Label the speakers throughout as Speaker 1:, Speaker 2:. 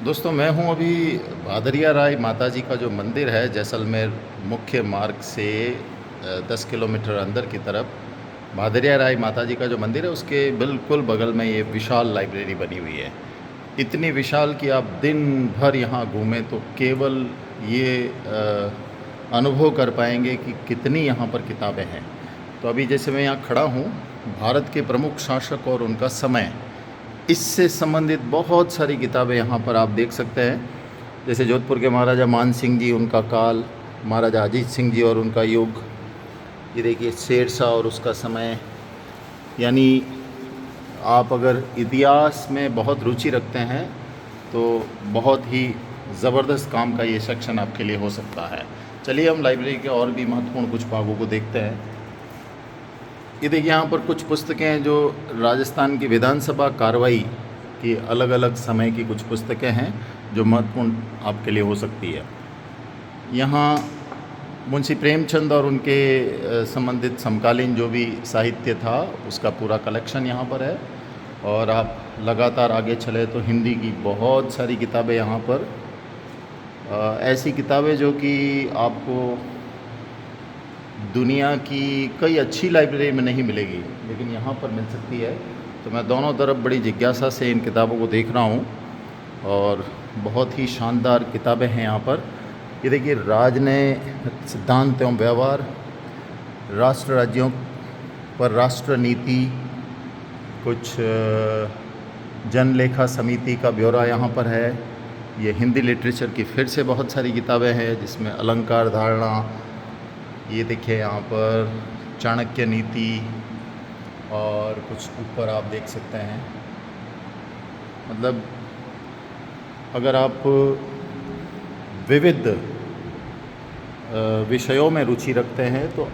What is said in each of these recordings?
Speaker 1: दोस्तों मैं हूँ अभी भादरिया राय माता जी का जो मंदिर है जैसलमेर मुख्य मार्ग से 10 किलोमीटर अंदर की तरफ भादरिया राय माता जी का जो मंदिर है उसके बिल्कुल बगल में ये विशाल लाइब्रेरी बनी हुई है। इतनी विशाल कि आप दिन भर यहाँ घूमें तो केवल ये अनुभव कर पाएंगे कि कितनी यहाँ पर किताबें हैं। तो अभी जैसे मैं यहाँ खड़ा हूँ, भारत के प्रमुख शासक और उनका समय, इससे संबंधित बहुत सारी किताबें यहाँ पर आप देख सकते हैं। जैसे जोधपुर के महाराजा मान सिंह जी, उनका काल, महाराजा अजीत सिंह जी और उनका युग, ये देखिए शेरशाह और उसका समय। यानी आप अगर इतिहास में बहुत रुचि रखते हैं तो बहुत ही ज़बरदस्त काम का ये सेक्शन आपके लिए हो सकता है। चलिए हम लाइब्रेरी के और भी महत्वपूर्ण कुछ भागों को देखते हैं। ये देखिए यहाँ पर कुछ पुस्तकें हैं जो राजस्थान की विधानसभा कार्रवाई की अलग अलग समय की कुछ पुस्तकें हैं जो महत्वपूर्ण आपके लिए हो सकती है। यहाँ मुंशी प्रेमचंद और उनके संबंधित समकालीन जो भी साहित्य था उसका पूरा कलेक्शन यहाँ पर है। और आप लगातार आगे चले तो हिंदी की बहुत सारी किताबें यहाँ पर, ऐसी किताबें जो कि आपको दुनिया की कई अच्छी लाइब्रेरी में नहीं मिलेगी लेकिन यहाँ पर मिल सकती है। तो मैं दोनों तरफ बड़ी जिज्ञासा से इन किताबों को देख रहा हूँ और बहुत ही शानदार किताबें हैं यहाँ पर। ये देखिए राजनय सिद्धांत एवं व्यवहार, राष्ट्र राज्यों पर राष्ट्र नीति, कुछ जनलेखा समिति का ब्यौरा यहाँ पर है। ये हिंदी लिटरेचर की फिर से बहुत सारी किताबें हैं जिसमें अलंकार धारणा, ये देखिए यहाँ पर चाणक्य नीति, और कुछ ऊपर आप देख सकते हैं। मतलब अगर आप विविध विषयों में रुचि रखते हैं तो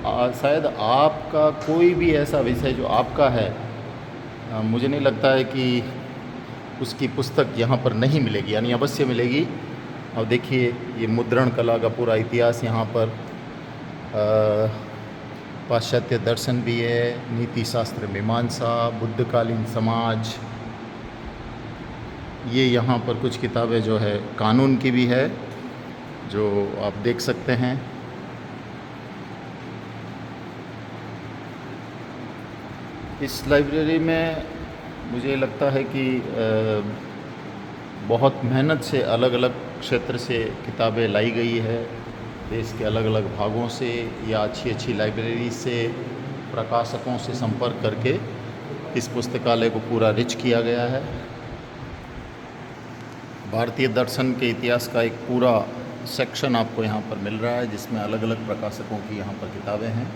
Speaker 1: शायद आपका कोई भी ऐसा विषय जो आपका है, मुझे नहीं लगता है कि उसकी पुस्तक यहाँ पर नहीं मिलेगी, यानी अवश्य मिलेगी। और देखिए ये मुद्रण कला का पूरा इतिहास यहाँ पर, पाश्चात्य दर्शन भी है, नीति शास्त्र मीमांसा, बुद्धकालीन समाज। ये यहाँ पर कुछ किताबें जो है कानून की भी है जो आप देख सकते हैं। इस लाइब्रेरी में मुझे लगता है कि बहुत मेहनत से अलग अलग क्षेत्र से किताबें लाई गई है, देश के अलग अलग भागों से या अच्छी अच्छी लाइब्रेरी से, प्रकाशकों से संपर्क करके इस पुस्तकालय को पूरा रिच किया गया है। भारतीय दर्शन के इतिहास का एक पूरा सेक्शन आपको यहाँ पर मिल रहा है जिसमें अलग अलग प्रकाशकों की यहाँ पर किताबें हैं।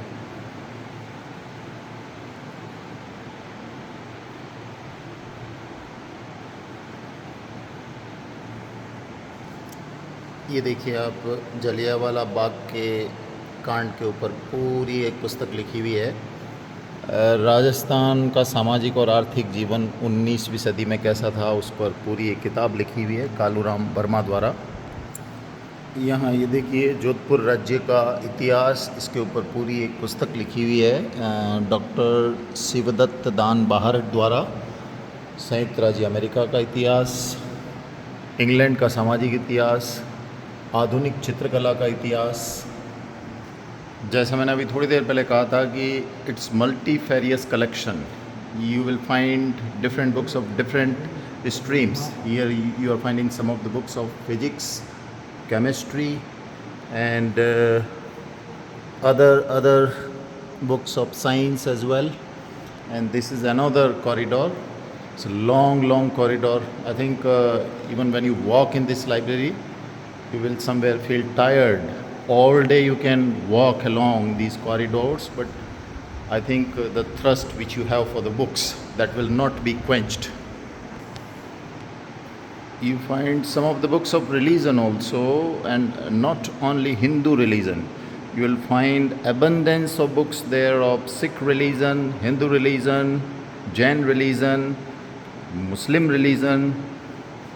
Speaker 1: ये देखिए आप जलियांवाला बाग के कांड के ऊपर पूरी एक पुस्तक लिखी हुई है। राजस्थान का सामाजिक और आर्थिक जीवन 19वीं सदी में कैसा था उस पर पूरी एक किताब लिखी हुई है कालूराम वर्मा द्वारा। यहाँ ये देखिए जोधपुर राज्य का इतिहास, इसके ऊपर पूरी एक पुस्तक लिखी हुई है डॉक्टर शिवदत्त दान बाहरट द्वारा। संयुक्त राज्य अमेरिका का इतिहास, इंग्लैंड का सामाजिक इतिहास, आधुनिक चित्रकला का इतिहास। जैसा मैंने अभी थोड़ी देर पहले कहा था कि it's multifarious collection, you will find different books of different streams. Here you are finding some of the books of physics, chemistry and other books of science as well. And this is another corridor. It's a long corridor. I think even when you walk in this library you will somewhere feel tired. All day you can walk along these corridors, but I think the thirst which you have for the books, that will not be quenched. You find some of the books of religion also, and not only Hindu religion. You will find abundance of books there of Sikh religion, Hindu religion, Jain religion, Muslim religion.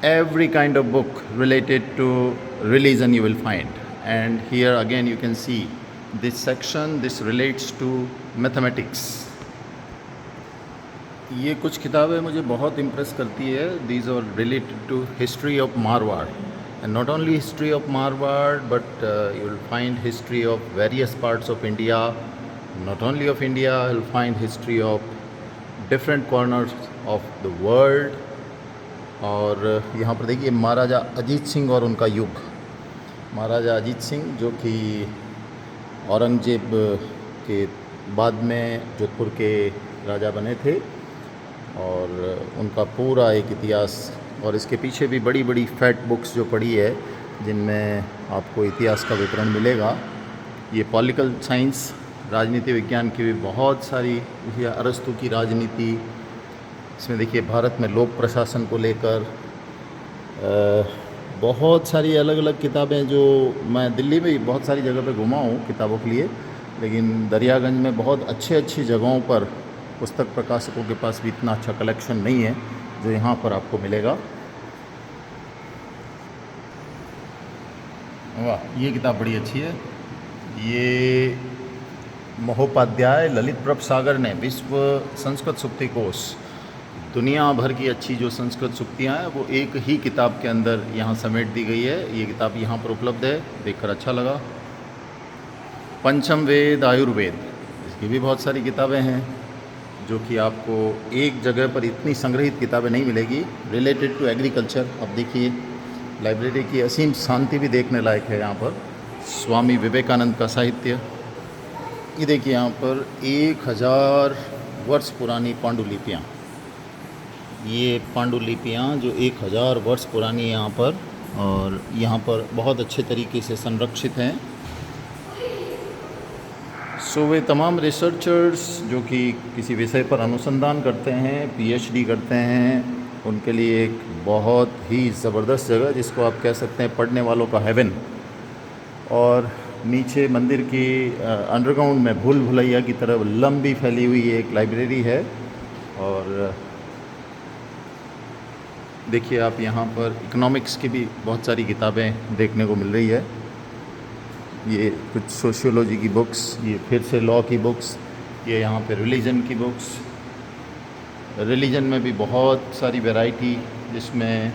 Speaker 1: Every kind of book related to religion you will find. And here again you can see this section, this relates to mathematics. ये कुछ किताबें मुझे बहुत impress करती है। These are related to history of Marwar, and not only history of Marwar but you will find history of various parts of India, not only of India, you will find history of different corners of the world. और यहाँ पर देखिए महाराजा अजीत सिंह और उनका युग। महाराजा अजीत सिंह जो कि औरंगजेब के बाद में जोधपुर के राजा बने थे, और उनका पूरा एक इतिहास, और इसके पीछे भी बड़ी बड़ी फैट बुक्स जो पढ़ी है जिनमें आपको इतिहास का विवरण मिलेगा। ये पॉलिटिकल साइंस, राजनीति विज्ञान की भी बहुत सारी, या अरस्तु की राजनीति, इसमें देखिए भारत में लोक प्रशासन को लेकर बहुत सारी अलग अलग किताबें, जो मैं दिल्ली में भी बहुत सारी जगह पे घुमा हूँ किताबों के लिए, लेकिन दरियागंज में बहुत अच्छी जगहों पर पुस्तक प्रकाशकों के पास भी इतना अच्छा कलेक्शन नहीं है जो यहाँ पर आपको मिलेगा। वाह, ये किताब बड़ी अच्छी है। ये महोपाध्याय ललित प्रभ सागर ने विश्व संस्कृत सुक्ति कोश, दुनिया भर की अच्छी जो संस्कृत सुक्तियाँ हैं वो एक ही किताब के अंदर यहाँ समेट दी गई है। ये किताब यहाँ पर उपलब्ध है, देखकर अच्छा लगा। पंचम वेद आयुर्वेद, इसकी भी बहुत सारी किताबें हैं जो कि आपको एक जगह पर इतनी संग्रहित किताबें नहीं मिलेगी। रिलेटेड टू एग्रीकल्चर, अब देखिए लाइब्रेरी की असीम शांति भी देखने लायक है यहाँ पर। स्वामी विवेकानंद का साहित्य, ये देखिए यहाँ पर 1000 वर्ष पुरानी पांडुलिपियाँ, ये पांडुलिपियाँ जो 1000 वर्ष पुरानी है यहाँ पर, और यहाँ पर बहुत अच्छे तरीके से संरक्षित हैं। सो वे तमाम रिसर्चर्स जो कि किसी विषय पर अनुसंधान करते हैं, पीएचडी करते हैं, उनके लिए एक बहुत ही ज़बरदस्त जगह, जिसको आप कह सकते हैं पढ़ने वालों का हेवन। और नीचे मंदिर की अंडरग्राउंड में भूल भुलैया की तरफ लंबी फैली हुई एक लाइब्रेरी है। और देखिए आप यहाँ पर इकोनॉमिक्स की भी बहुत सारी किताबें देखने को मिल रही है। ये कुछ सोशियोलॉजी की बुक्स, ये फिर से लॉ की बुक्स, ये यहाँ पे रिलीजन की बुक्स। रिलीजन में भी बहुत सारी वैरायटी, जिसमें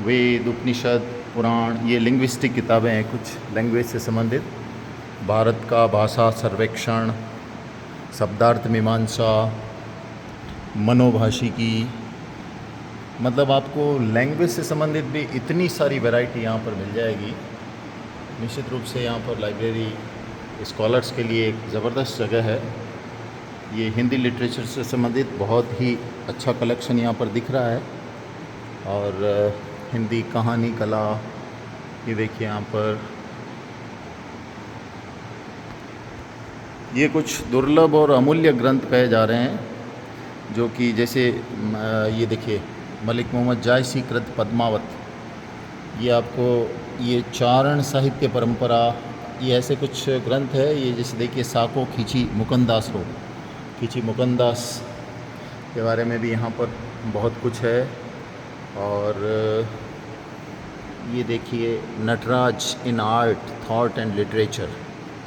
Speaker 1: वेद, उपनिषद, पुराण, ये लिंग्विस्टिक किताबें हैं, कुछ लैंग्वेज से संबंधित। भारत का भाषा सर्वेक्षण, शब्दार्थ मीमांसा, मनोभाषिकी, मतलब आपको लैंग्वेज से संबंधित भी इतनी सारी वैरायटी यहाँ पर मिल जाएगी। निश्चित रूप से यहाँ पर लाइब्रेरी स्कॉलर्स के लिए एक ज़बरदस्त जगह है। ये हिंदी लिटरेचर से संबंधित बहुत ही अच्छा कलेक्शन यहाँ पर दिख रहा है। और हिंदी कहानी कला, ये देखिए यहाँ पर ये कुछ दुर्लभ और अमूल्य ग्रंथ कहे जा रहे हैं, जो कि जैसे ये देखिए मलिक मोहम्मद जायसी कृत पद्मावत, ये आपको ये चारण साहित्य परंपरा, ये ऐसे कुछ ग्रंथ है। ये जैसे देखिए साको खींची मुकंदास हो, खींची मुकंदास के बारे में भी यहाँ पर बहुत कुछ है। और ये देखिए Nataraja in art, thought and literature,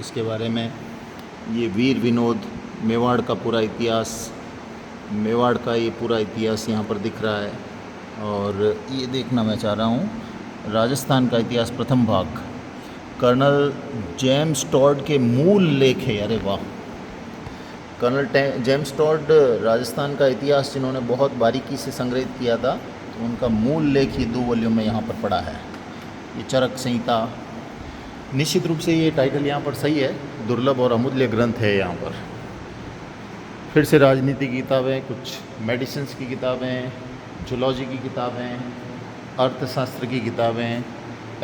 Speaker 1: इसके बारे में। ये वीर विनोद, मेवाड़ का पूरा इतिहास, मेवाड़ का ये पूरा इतिहास यहाँ पर दिख रहा है। और ये देखना मैं चाह रहा हूँ राजस्थान का इतिहास प्रथम भाग, कर्नल जेम्स टॉड के मूल लेख है। अरे वाह, कर्नल जेम्स टॉड राजस्थान का इतिहास जिन्होंने बहुत बारीकी से संग्रहित किया था, तो उनका मूल लेख ये 2 वॉल्यूम में यहाँ पर पड़ा है। ये चरक संहिता, निश्चित रूप से ये टाइटल यहाँ पर सही है, दुर्लभ और अमूल्य ग्रंथ है यहाँ पर। फिर से राजनीति की किताबें, कुछ मेडिसिन्स की किताबें, जूलॉजी की किताबें, अर्थशास्त्र की किताबें,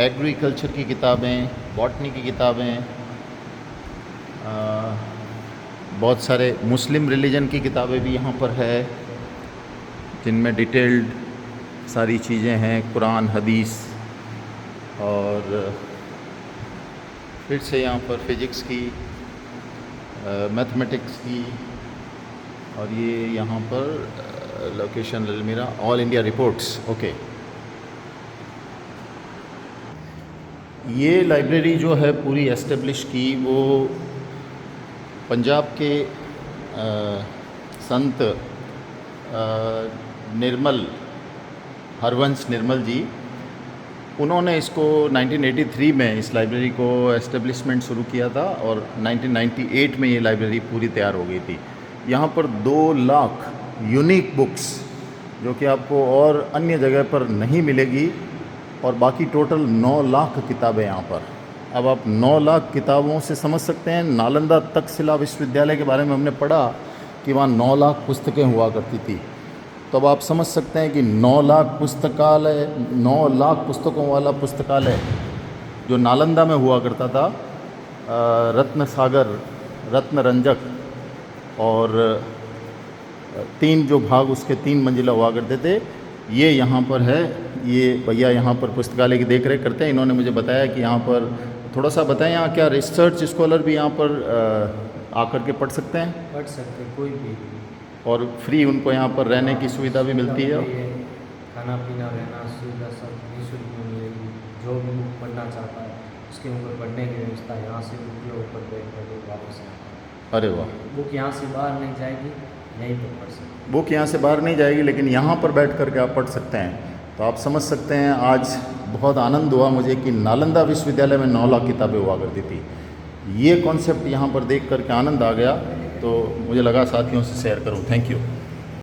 Speaker 1: एग्रीकल्चर की किताबें, बॉटनी की किताबें, बहुत सारे मुस्लिम रिलीजन की किताबें भी यहाँ पर है, जिनमें डिटेल्ड सारी चीज़ें हैं, कुरान, हदीस। और फिर से यहाँ पर फिज़िक्स की, मैथमेटिक्स की, और ये यहाँ पर लोकेशन अलमीरा, ऑल इंडिया रिपोर्ट्स। ओके, ये लाइब्रेरी जो है पूरी एस्टेब्लिश की, वो पंजाब के संत निर्मल हरवंश निर्मल जी, उन्होंने इसको 1983 में इस लाइब्रेरी को एस्टेब्लिशमेंट शुरू किया था और 1998 में ये लाइब्रेरी पूरी तैयार हो गई थी। यहाँ पर 2 लाख यूनिक बुक्स जो कि आपको और अन्य जगह पर नहीं मिलेगी, और बाकी टोटल 9 लाख किताबें यहाँ पर। अब आप 9 लाख किताबों से समझ सकते हैं, नालंदा तक्षशिला विश्वविद्यालय के बारे में हमने पढ़ा कि वहाँ 9 लाख पुस्तकें हुआ करती थी। तो अब आप समझ सकते हैं कि 9 लाख पुस्तकालय, 9 लाख पुस्तकों वाला पुस्तकालय जो नालंदा में हुआ करता था, रत्न सागर, रत्न रंजक और 3 जो भाग उसके 3 मंजिला हुआ करते थे, ये यहाँ पर है। ये भैया यहाँ पर पुस्तकालय की देख रेख करते हैं। इन्होंने मुझे बताया कि यहाँ पर थोड़ा सा बताएं, यहाँ क्या रिसर्च स्कॉलर भी यहाँ पर आकर के पढ़ सकते हैं?
Speaker 2: पढ़ सकते कोई भी,
Speaker 1: और फ्री उनको यहाँ पर रहने की सुविधा भी मिलती है?
Speaker 2: खाना पीना रहना सुविधा सब निःशुल्क मिलेगी। जो भी बुक पढ़ना चाहता है उसके ऊपर पढ़ने की व्यवस्था, यहाँ से बुक के ऊपर बैठ कर वापस आता है।
Speaker 1: अरे वाह!
Speaker 2: बुक यहाँ से बाहर नहीं जाएगी, यहीं पर पढ़ सकते।
Speaker 1: बुक यहाँ से बाहर नहीं जाएगी, लेकिन यहाँ पर बैठ कर के आप पढ़ सकते हैं। तो आप समझ सकते हैं, आज बहुत आनंद हुआ मुझे कि नालंदा विश्वविद्यालय में 9 लाख किताबें हुआ करती थी। ये कॉन्सेप्ट यहाँ पर देख कर के आनंद आ गया, तो मुझे लगा साथियों से शेयर करूँ। Thank you.